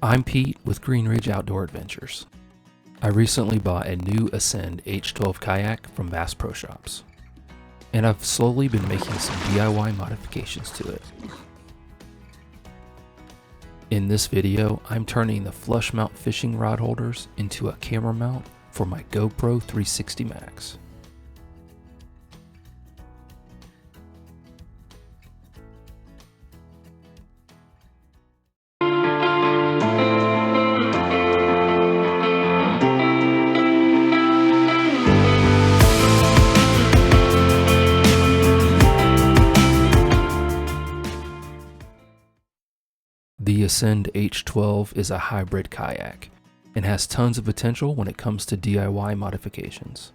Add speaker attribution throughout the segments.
Speaker 1: I'm Pete with Green Ridge Outdoor Adventures. I recently bought a new Ascend H12 Kayak from Bass Pro Shops, and I've slowly been making some DIY modifications to it. In this video, I'm turning the flush mount fishing rod holders into a camera mount for my GoPro 360 Max. The Ascend H12 is a hybrid kayak and has tons of potential when it comes to DIY modifications.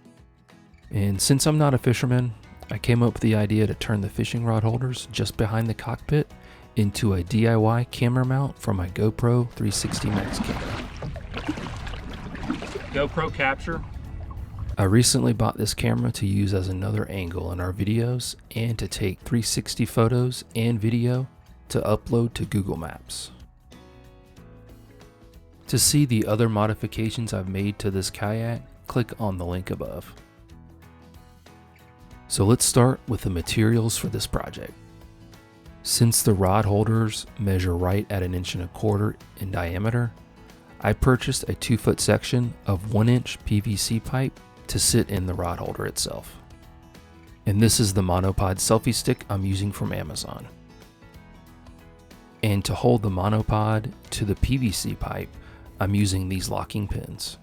Speaker 1: And since I'm not a fisherman, I came up with the idea to turn the fishing rod holders just behind the cockpit into a DIY camera mount for my GoPro 360 Max camera.
Speaker 2: GoPro capture.
Speaker 1: I recently bought this camera to use as another angle in our videos and to take 360 photos and video to upload to Google Maps. To see the other modifications I've made to this kayak, click on the link above. So let's start with the materials for this project. Since the rod holders measure right at 1.25 inches in diameter, I purchased a 2-foot section of 1-inch PVC pipe to sit in the rod holder itself. And this is the monopod selfie stick I'm using from Amazon. And to hold the monopod to the PVC pipe, I'm using these locking pins.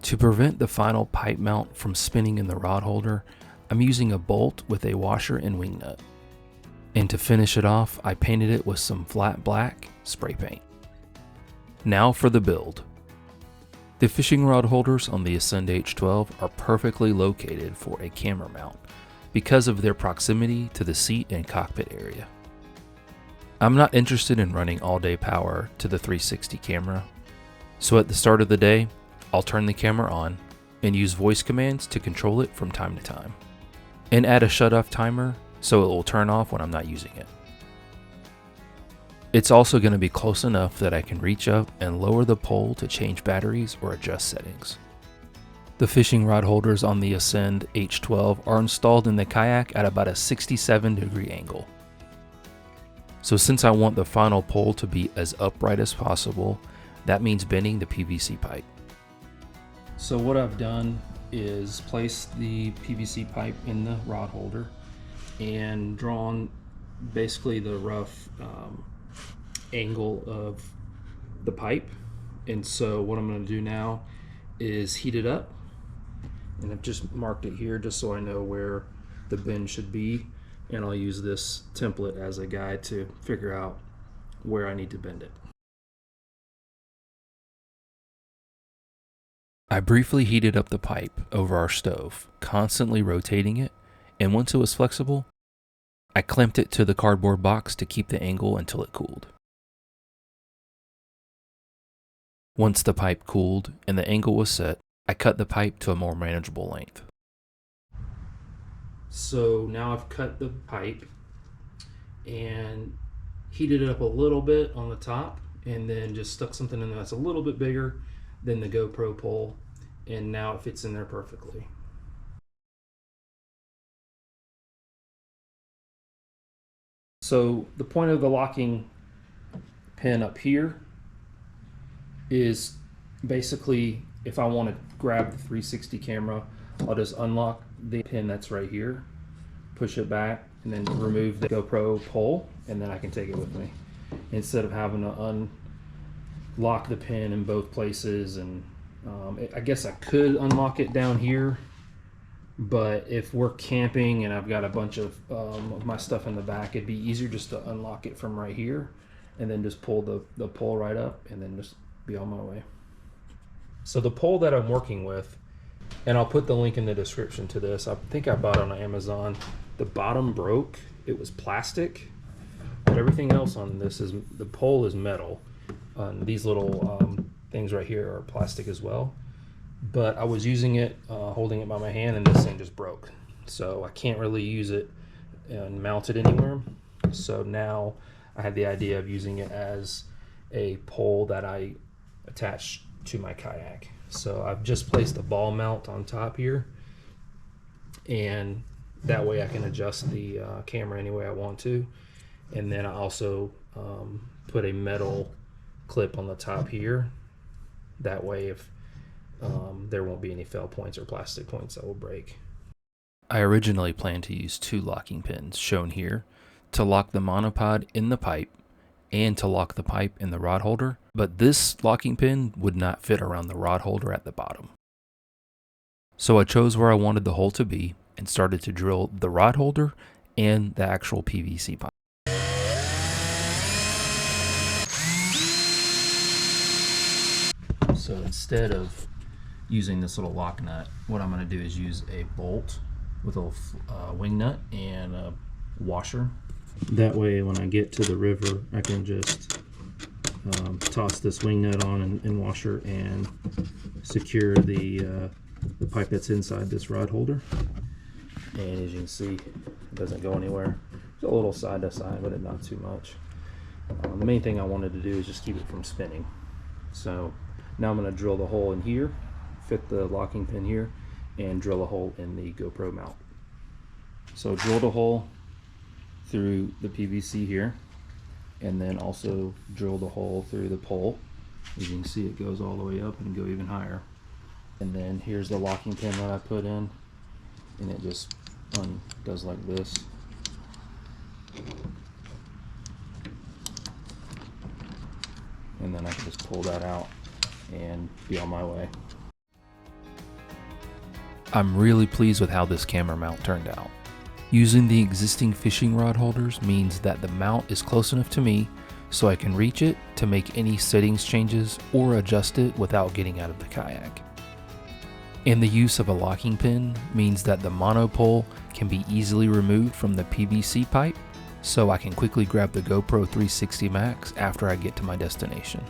Speaker 1: To prevent the final pipe mount from spinning in the rod holder, I'm using a bolt with a washer and wing nut. And to finish it off, I painted it with some flat black spray paint. Now for the build. The fishing rod holders on the Ascend H12 are perfectly located for a camera mount because of their proximity to the seat and cockpit area. I'm not interested in running all-day power to the 360 camera, so at the start of the day, I'll turn the camera on and use voice commands to control it from time to time, and add a shut-off timer so it will turn off when I'm not using it. It's also going to be close enough that I can reach up and lower the pole to change batteries or adjust settings. The fishing rod holders on the Ascend H12 are installed in the kayak at about a 67-degree angle. So since I want the final pole to be as upright as possible, that means bending the PVC pipe. So what I've done is place the PVC pipe in the rod holder and drawn basically the rough angle of the pipe. And so what I'm going to do now is heat it up, and I've just marked it here just so I know where the bend should be. And I'll use this template as a guide to figure out where I need to bend it. I briefly heated up the pipe over our stove, constantly rotating it, and once it was flexible, I clamped it to the cardboard box to keep the angle until it cooled. Once the pipe cooled and the angle was set, I cut the pipe to a more manageable length. So now I've cut the pipe and heated it up a little bit on the top, and then just stuck something in there that's a little bit bigger than the GoPro pole, and now it fits in there perfectly. So the point of the locking pin up here is basically if I want to grab the 360 camera, I'll just unlock the pin that's right here, push it back, and then remove the GoPro pole, and then I can take it with me instead of having to unlock the pin in both places. And I guess I could unlock it down here, but if we're camping and I've got a bunch of my stuff in the back, it'd be easier just to unlock it from right here and then just pull the pole right up and then just be on my way. So the pole that I'm working with, and I'll put the link in the description to this, I think I bought it on Amazon. The bottom broke. It was plastic, but everything else on this is, the pole is metal. These little things right here are plastic as well. But I was using it, holding it by my hand, and this thing just broke. So I can't really use it and mount it anywhere. So now I had the idea of using it as a pole that I attach to my kayak. So I've just placed a ball mount on top here, and that way I can adjust the camera any way I want to. And then I also put a metal clip on the top here. That way if there won't be any fail points or plastic points that will break. I originally planned to use 2 locking pins, shown here, to lock the monopod in the pipe and to lock the pipe in the rod holder, but this locking pin would not fit around the rod holder at the bottom. So I chose where I wanted the hole to be and started to drill the rod holder and the actual PVC pipe. So instead of using this little lock nut, what I'm going to do is use a bolt with a little wing nut and a washer. That way when I get to the river, I can just toss this wing nut on and washer and secure the pipe that's inside this rod holder. And as you can see, it doesn't go anywhere. It's a little side to side, but not too much. The main thing I wanted to do is just keep it from spinning. So now I'm going to drill the hole in here, fit the locking pin here, and drill a hole in the GoPro mount. So drilled a hole through the PVC here, and then also drilled a hole through the pole. As you can see, it goes all the way up and go even higher. And then here's the locking pin that I put in, and it just does like this. And then I can just pull that out and be on my way. I'm really pleased with how this camera mount turned out. Using the existing fishing rod holders means that the mount is close enough to me so I can reach it to make any settings changes or adjust it without getting out of the kayak. And the use of a locking pin means that the monopole can be easily removed from the PVC pipe so I can quickly grab the GoPro 360 Max after I get to my destination.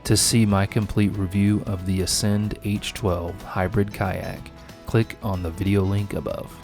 Speaker 1: To see my complete review of the Ascend H12 hybrid kayak, click on the video link above.